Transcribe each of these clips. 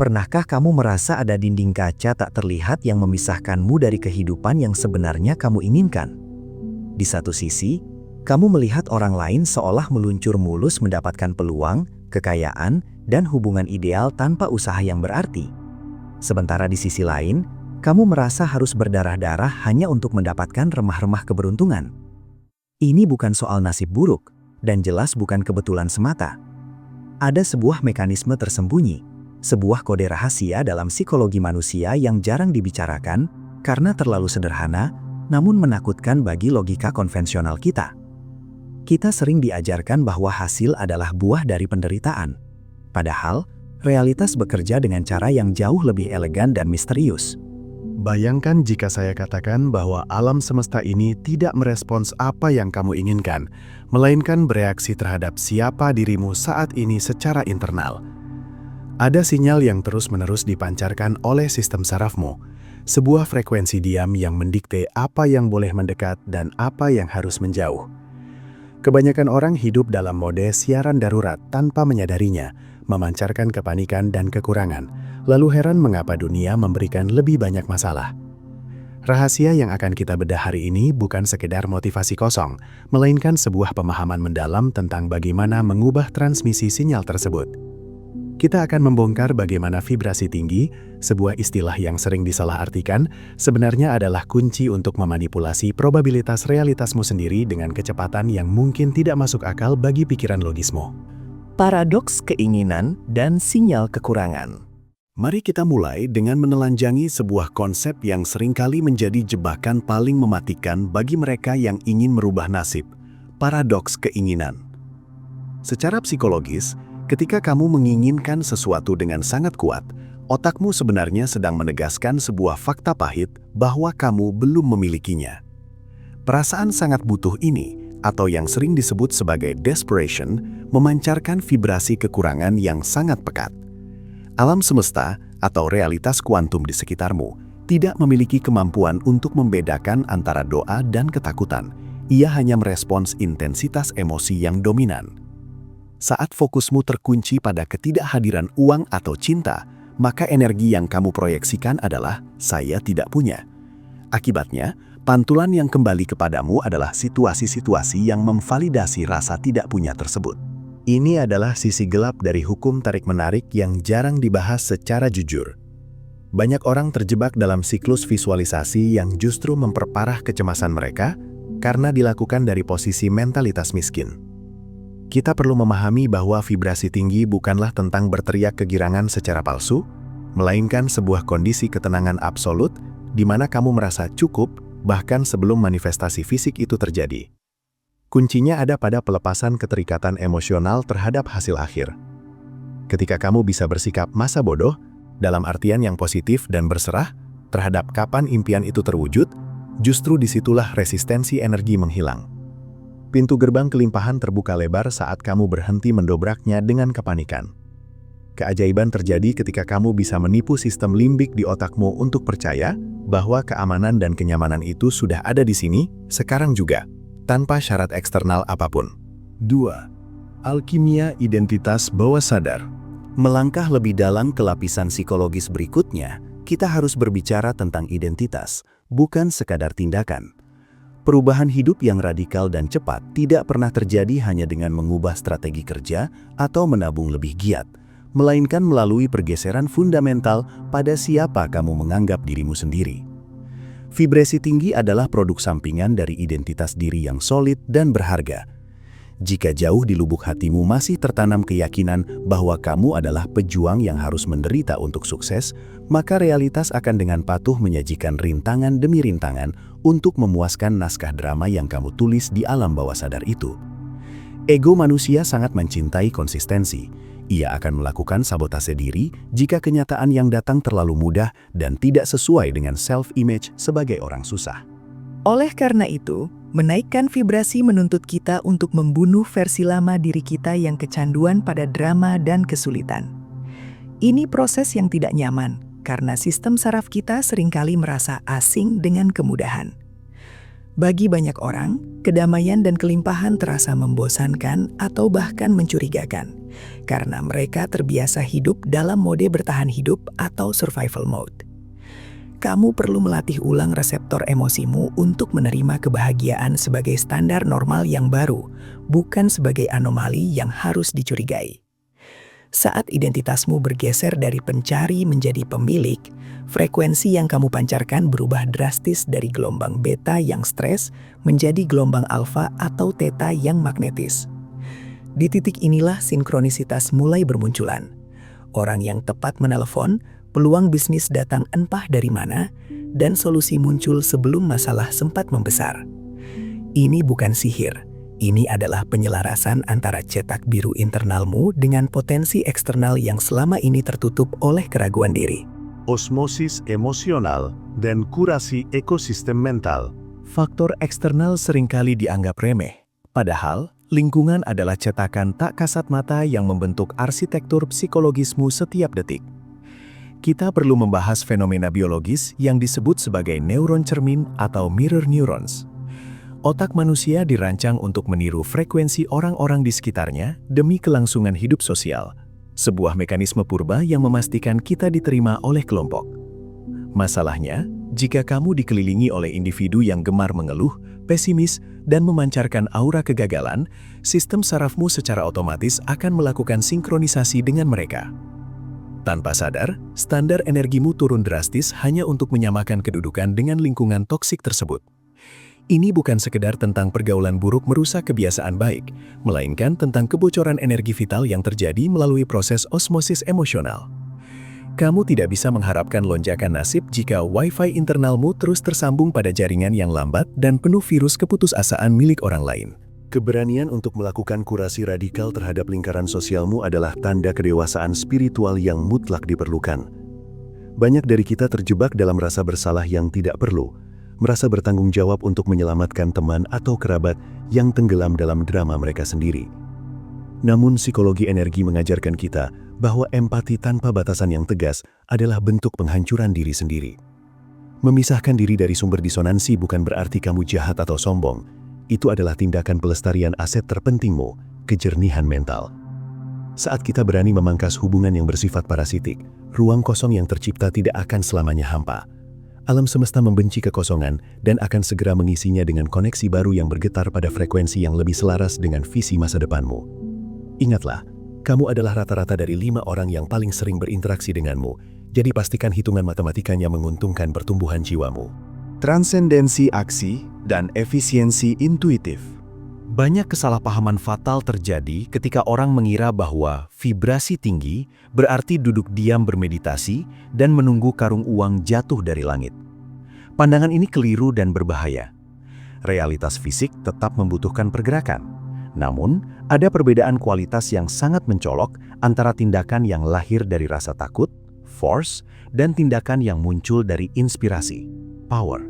Pernahkah kamu merasa ada dinding kaca tak terlihat yang memisahkanmu dari kehidupan yang sebenarnya kamu inginkan? Di satu sisi, kamu melihat orang lain seolah meluncur mulus mendapatkan peluang, kekayaan, dan hubungan ideal tanpa usaha yang berarti. Sementara di sisi lain, kamu merasa harus berdarah-darah hanya untuk mendapatkan remah-remah keberuntungan. Ini bukan soal nasib buruk, dan jelas bukan kebetulan semata. Ada sebuah mekanisme tersembunyi, sebuah kode rahasia dalam psikologi manusia yang jarang dibicarakan karena terlalu sederhana, namun menakutkan bagi logika konvensional kita. Kita sering diajarkan bahwa hasil adalah buah dari penderitaan. Padahal, realitas bekerja dengan cara yang jauh lebih elegan dan misterius. Bayangkan jika saya katakan bahwa alam semesta ini tidak merespons apa yang kamu inginkan, melainkan bereaksi terhadap siapa dirimu saat ini secara internal. Ada sinyal yang terus-menerus dipancarkan oleh sistem sarafmu, sebuah frekuensi diam yang mendikte apa yang boleh mendekat dan apa yang harus menjauh. Kebanyakan orang hidup dalam mode siaran darurat tanpa menyadarinya, memancarkan kepanikan dan kekurangan, lalu heran mengapa dunia memberikan lebih banyak masalah. Rahasia yang akan kita bedah hari ini bukan sekedar motivasi kosong, melainkan sebuah pemahaman mendalam tentang bagaimana mengubah transmisi sinyal tersebut. Kita akan membongkar bagaimana vibrasi tinggi, sebuah istilah yang sering disalahartikan, sebenarnya adalah kunci untuk memanipulasi probabilitas realitasmu sendiri dengan kecepatan yang mungkin tidak masuk akal bagi pikiran logismu. Paradoks keinginan dan sinyal kekurangan. Mari kita mulai dengan menelanjangi sebuah konsep yang seringkali menjadi jebakan paling mematikan bagi mereka yang ingin merubah nasib, paradoks keinginan. Secara psikologis, ketika kamu menginginkan sesuatu dengan sangat kuat, otakmu sebenarnya sedang menegaskan sebuah fakta pahit bahwa kamu belum memilikinya. Perasaan sangat butuh ini, atau yang sering disebut sebagai desperation, memancarkan vibrasi kekurangan yang sangat pekat. Alam semesta atau realitas kuantum di sekitarmu tidak memiliki kemampuan untuk membedakan antara doa dan ketakutan. Ia hanya merespons intensitas emosi yang dominan. Saat fokusmu terkunci pada ketidakhadiran uang atau cinta, maka energi yang kamu proyeksikan adalah "saya tidak punya". Akibatnya, pantulan yang kembali kepadamu adalah situasi-situasi yang memvalidasi rasa tidak punya tersebut. Ini adalah sisi gelap dari hukum tarik-menarik yang jarang dibahas secara jujur. Banyak orang terjebak dalam siklus visualisasi yang justru memperparah kecemasan mereka karena dilakukan dari posisi mentalitas miskin. Kita perlu memahami bahwa vibrasi tinggi bukanlah tentang berteriak kegirangan secara palsu, melainkan sebuah kondisi ketenangan absolut di mana kamu merasa cukup bahkan sebelum manifestasi fisik itu terjadi. Kuncinya ada pada pelepasan keterikatan emosional terhadap hasil akhir. Ketika kamu bisa bersikap masa bodoh, dalam artian yang positif dan berserah, terhadap kapan impian itu terwujud, justru disitulah resistensi energi menghilang. Pintu gerbang kelimpahan terbuka lebar saat kamu berhenti mendobraknya dengan kepanikan. Keajaiban terjadi ketika kamu bisa menipu sistem limbik di otakmu untuk percaya bahwa keamanan dan kenyamanan itu sudah ada di sini, sekarang juga, tanpa syarat eksternal apapun. 2. Alkimia identitas bawah sadar. Melangkah lebih dalam ke lapisan psikologis berikutnya, kita harus berbicara tentang identitas, bukan sekadar tindakan. Perubahan hidup yang radikal dan cepat tidak pernah terjadi hanya dengan mengubah strategi kerja atau menabung lebih giat, melainkan melalui pergeseran fundamental pada siapa kamu menganggap dirimu sendiri. Vibrasi tinggi adalah produk sampingan dari identitas diri yang solid dan berharga. Jika jauh di lubuk hatimu masih tertanam keyakinan bahwa kamu adalah pejuang yang harus menderita untuk sukses, maka realitas akan dengan patuh menyajikan rintangan demi rintangan untuk memuaskan naskah drama yang kamu tulis di alam bawah sadar itu. Ego manusia sangat mencintai konsistensi. Ia akan melakukan sabotase diri jika kenyataan yang datang terlalu mudah dan tidak sesuai dengan self-image sebagai orang susah. Oleh karena itu, menaikkan vibrasi menuntut kita untuk membunuh versi lama diri kita yang kecanduan pada drama dan kesulitan. Ini proses yang tidak nyaman, karena sistem saraf kita seringkali merasa asing dengan kemudahan. Bagi banyak orang, kedamaian dan kelimpahan terasa membosankan atau bahkan mencurigakan karena mereka terbiasa hidup dalam mode bertahan hidup atau survival mode. Kamu perlu melatih ulang reseptor emosimu untuk menerima kebahagiaan sebagai standar normal yang baru, bukan sebagai anomali yang harus dicurigai. Saat identitasmu bergeser dari pencari menjadi pemilik, frekuensi yang kamu pancarkan berubah drastis dari gelombang beta yang stres menjadi gelombang alfa atau theta yang magnetis. Di titik inilah sinkronisitas mulai bermunculan. Orang yang tepat menelepon, peluang bisnis datang entah dari mana, dan solusi muncul sebelum masalah sempat membesar. Ini bukan sihir. Ini adalah penyelarasan antara cetak biru internalmu dengan potensi eksternal yang selama ini tertutup oleh keraguan diri. Osmosis emosional dan kurasi ekosistem mental. Faktor eksternal seringkali dianggap remeh, padahal lingkungan adalah cetakan tak kasat mata yang membentuk arsitektur psikologismu setiap detik. Kita perlu membahas fenomena biologis yang disebut sebagai neuron cermin atau mirror neurons. Otak manusia dirancang untuk meniru frekuensi orang-orang di sekitarnya demi kelangsungan hidup sosial, sebuah mekanisme purba yang memastikan kita diterima oleh kelompok. Masalahnya, jika kamu dikelilingi oleh individu yang gemar mengeluh, pesimis, dan memancarkan aura kegagalan, sistem sarafmu secara otomatis akan melakukan sinkronisasi dengan mereka. Tanpa sadar, standar energimu turun drastis hanya untuk menyamakan kedudukan dengan lingkungan toksik tersebut. Ini bukan sekedar tentang pergaulan buruk merusak kebiasaan baik, melainkan tentang kebocoran energi vital yang terjadi melalui proses osmosis emosional. Kamu tidak bisa mengharapkan lonjakan nasib jika Wi-Fi internalmu terus tersambung pada jaringan yang lambat dan penuh virus keputusasaan milik orang lain. Keberanian untuk melakukan kurasi radikal terhadap lingkaran sosialmu adalah tanda kedewasaan spiritual yang mutlak diperlukan. Banyak dari kita terjebak dalam rasa bersalah yang tidak perlu, merasa bertanggung jawab untuk menyelamatkan teman atau kerabat yang tenggelam dalam drama mereka sendiri. Namun psikologi energi mengajarkan kita bahwa empati tanpa batasan yang tegas adalah bentuk penghancuran diri sendiri. Memisahkan diri dari sumber disonansi bukan berarti kamu jahat atau sombong. Itu adalah tindakan pelestarian aset terpentingmu, kejernihan mental. Saat kita berani memangkas hubungan yang bersifat parasitik, ruang kosong yang tercipta tidak akan selamanya hampa. Alam semesta membenci kekosongan dan akan segera mengisinya dengan koneksi baru yang bergetar pada frekuensi yang lebih selaras dengan visi masa depanmu. Ingatlah, kamu adalah rata-rata dari 5 orang yang paling sering berinteraksi denganmu, jadi pastikan hitungan matematikanya menguntungkan pertumbuhan jiwamu. Transendensi aksi dan efisiensi intuitif. Banyak kesalahpahaman fatal terjadi ketika orang mengira bahwa vibrasi tinggi berarti duduk diam bermeditasi dan menunggu karung uang jatuh dari langit. Pandangan ini keliru dan berbahaya. Realitas fisik tetap membutuhkan pergerakan. Namun, ada perbedaan kualitas yang sangat mencolok antara tindakan yang lahir dari rasa takut, force, dan tindakan yang muncul dari inspirasi, power.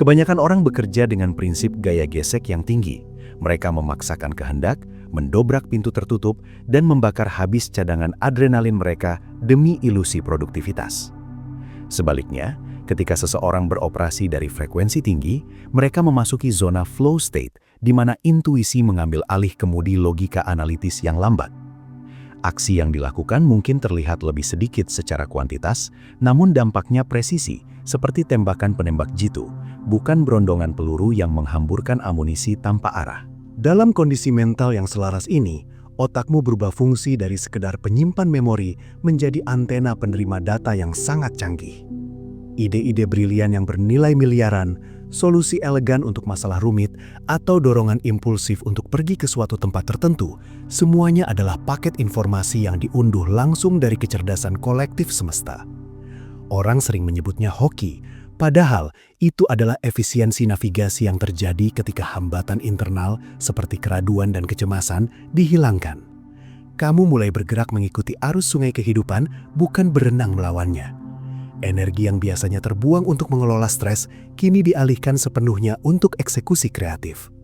Kebanyakan orang bekerja dengan prinsip gaya gesek yang tinggi. Mereka memaksakan kehendak, mendobrak pintu tertutup, dan membakar habis cadangan adrenalin mereka demi ilusi produktivitas. Sebaliknya, ketika seseorang beroperasi dari frekuensi tinggi, mereka memasuki zona flow state, di mana intuisi mengambil alih kemudi logika analitis yang lambat. Aksi yang dilakukan mungkin terlihat lebih sedikit secara kuantitas, namun dampaknya presisi, seperti tembakan penembak jitu, bukan berondongan peluru yang menghamburkan amunisi tanpa arah. Dalam kondisi mental yang selaras ini, otakmu berubah fungsi dari sekedar penyimpan memori menjadi antena penerima data yang sangat canggih. Ide-ide brilian yang bernilai miliaran, solusi elegan untuk masalah rumit, atau dorongan impulsif untuk pergi ke suatu tempat tertentu, semuanya adalah paket informasi yang diunduh langsung dari kecerdasan kolektif semesta. Orang sering menyebutnya hoki, padahal itu adalah efisiensi navigasi yang terjadi ketika hambatan internal seperti keraduan dan kecemasan dihilangkan. Kamu mulai bergerak mengikuti arus sungai kehidupan, bukan berenang melawannya. Energi yang biasanya terbuang untuk mengelola stres, kini dialihkan sepenuhnya untuk eksekusi kreatif.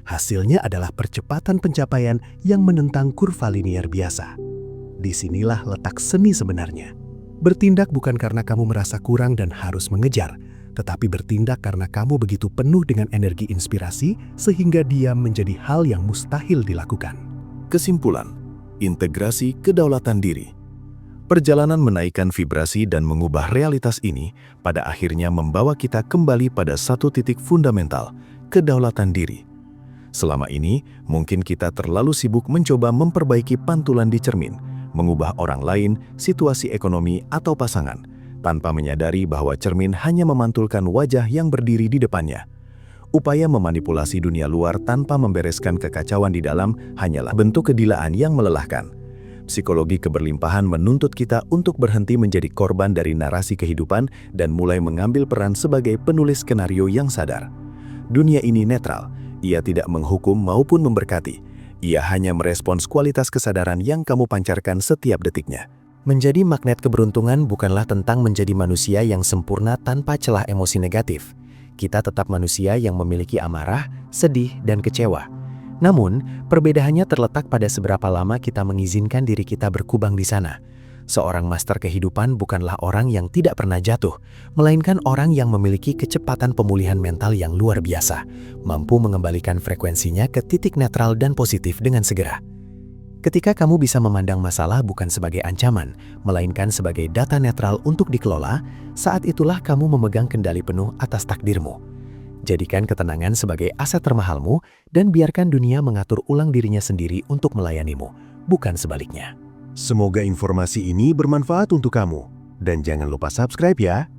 Hasilnya adalah percepatan pencapaian yang menentang kurva linier biasa. Disinilah letak seni sebenarnya. Bertindak bukan karena kamu merasa kurang dan harus mengejar, tetapi bertindak karena kamu begitu penuh dengan energi inspirasi sehingga dia menjadi hal yang mustahil dilakukan. Kesimpulan, integrasi kedaulatan diri. Perjalanan menaikkan vibrasi dan mengubah realitas ini pada akhirnya membawa kita kembali pada satu titik fundamental, kedaulatan diri. Selama ini, mungkin kita terlalu sibuk mencoba memperbaiki pantulan di cermin, mengubah orang lain, situasi ekonomi, atau pasangan, tanpa menyadari bahwa cermin hanya memantulkan wajah yang berdiri di depannya. Upaya memanipulasi dunia luar tanpa membereskan kekacauan di dalam hanyalah bentuk kedilaan yang melelahkan. Psikologi keberlimpahan menuntut kita untuk berhenti menjadi korban dari narasi kehidupan dan mulai mengambil peran sebagai penulis skenario yang sadar. Dunia ini netral, ia tidak menghukum maupun memberkati. Ia hanya merespons kualitas kesadaran yang kamu pancarkan setiap detiknya. Menjadi magnet keberuntungan bukanlah tentang menjadi manusia yang sempurna tanpa celah emosi negatif. Kita tetap manusia yang memiliki amarah, sedih, dan kecewa. Namun, perbedaannya terletak pada seberapa lama kita mengizinkan diri kita berkubang di sana. Seorang master kehidupan bukanlah orang yang tidak pernah jatuh, melainkan orang yang memiliki kecepatan pemulihan mental yang luar biasa, mampu mengembalikan frekuensinya ke titik netral dan positif dengan segera. Ketika kamu bisa memandang masalah bukan sebagai ancaman, melainkan sebagai data netral untuk dikelola, saat itulah kamu memegang kendali penuh atas takdirmu. Jadikan ketenangan sebagai aset termahalmu dan biarkan dunia mengatur ulang dirinya sendiri untuk melayanimu, bukan sebaliknya. Semoga informasi ini bermanfaat untuk kamu. Dan jangan lupa subscribe ya.